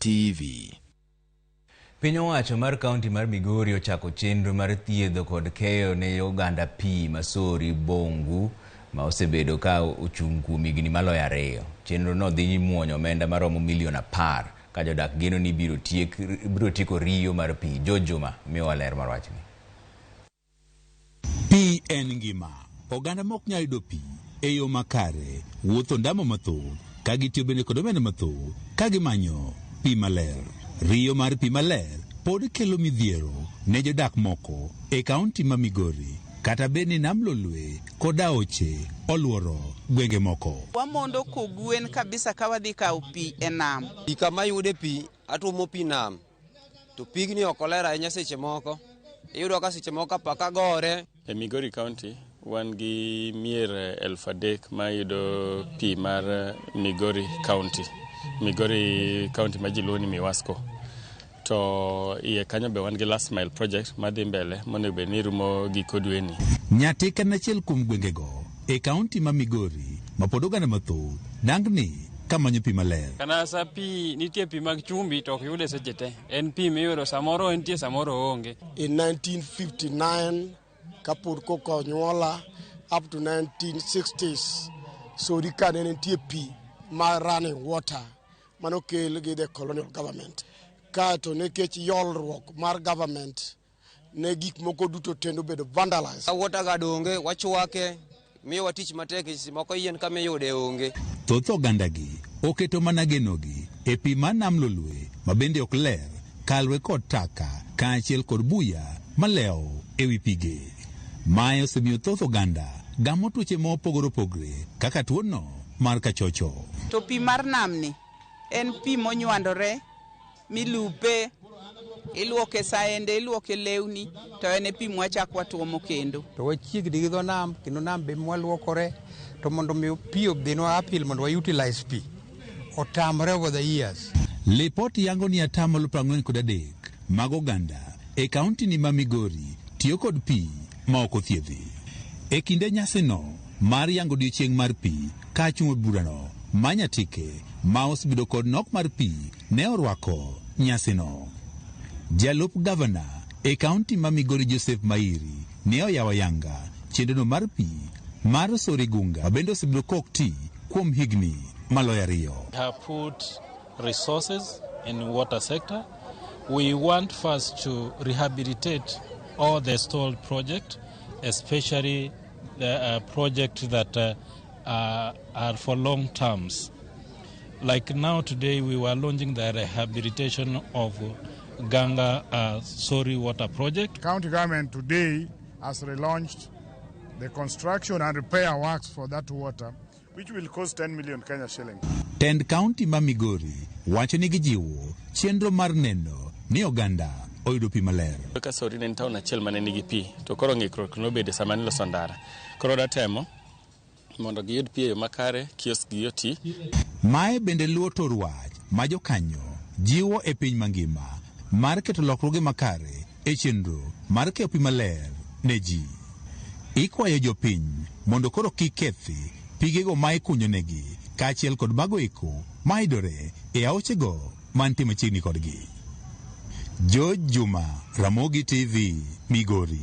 TV. Piny owacho mar kaunti mar Migori ochako chenro mar thiedho kod keyo ne oganda pi ma Sori-Bongu ma osebedo ka ochung' kuom higni maloyo 2. Chenro no dhi muonyo omenda maromo milion 10 ka jodak geno ni biro tieko riyo mar pi. Jojuma miwa ler mar wachni. Pi en ngima. Oganda mok nyal yudo pi e yo makare wuotho ndamo mathoth ka gitiyo bende kod omenda mathoth ka gimanyo pi maler. Riyo mar pi maler pod kelo midhiero ne jodak moko e kaunti ma Migori kata beni nam lolwe kod aoche oluoro gwenge moko. Wamondo kogwen kabisa ka wadhi kawo pi e nam. Kama yude pi atuomo pi nam to pigni ok ler ahinya seche moko. Iyudo ka seche moko apaka gore. E Migori County wan gi mier 3,000 ma yudo pi mar Migori County. Migori County ma jiluongo ni Miwasco. To iye kanyo be wan gi last mile project madhi mbele monego bed ni rumo giko dwe ni. Nyati kan achiel kuom gwengego e kaunti ma Migori ma pod oganda mathoth dangni kamanyo pi maler. Kanasa pi nitie pi mag chumbi to ok yude seche te. En pi miyudo samoro entie samoro onge. In 1959 kapod koka nyuola up to 1960s Sori ne nitie pi ma running water manokel gi the colonial government. Kato nekech yolruok mar government ne gik moko duto tendo bedo vandalized. Water ga donge wachwake miyo watich matek moko yien kama yude onge. Thoth ogandagi oketo mana genogi e pi ma nam lolwe ma bende ok ler kalwe kod taka kaachiel kod buya maleo e wi pige. Mae osemiyo thoth oganda gamo tuoche mopogore opogore kaka tuono mar kachocho. To pi mar nam ni en pi monywandore milupe, iluoke saende, iluoke lewni, to en pi mwachak watuomo kendo. To wachiegni gi dho nam, kendo nam be mwaluokore, to mondo mi pi obdhinwa apil mondo wa utilize pi. Otamre over the years. Lipoti yango ni atamalo 43 mag oganda e kaunti ni ma Migori tiyo kod pi ma ok othiedhi. E kinde nyasino mar yango odiechieng' mar pi ka chung' burano manyatike ma osebedo kod nok mar pi ne orwako nyasino. Jalup gavana e kaunti ma Migori Joseph Mairi ne oyawo yanga chenrono mar pi mar Sori-Gunga ma bende osebedo kok ti kuom higni maloyo 2. We have put resources in water sector. We want first to rehabilitate all the stalled project, especially the project that are for long terms. Like now today we were launching the rehabilitation of Ganga Sori water project. County government today has relaunched the construction and repair works for that water, which will cost 10 million Kenya shillings. Tend County ma Migori wacho ni gijiwo chenro mar neno ni oganda oyudo pi maler. Ka Sori ne town achiel mane nigi pi to koro ng'ikruok nobede sama niloso ndara. Koro datemo mondo giyud pi e yo makare kiosk gi oti. Mae bende luwo tor wach ma jokanyo jiwo e piny mangima mar keto lokruoge makare e chenro mar keyo pi maler ne ji. Ikwayo jopiny mondo koro kik kethi pigego ma ikunyo negi kaachiel kod mago eko ma idore e aochego mantie machiegni kodgi. Jojuma, Ramogi TV, Migori.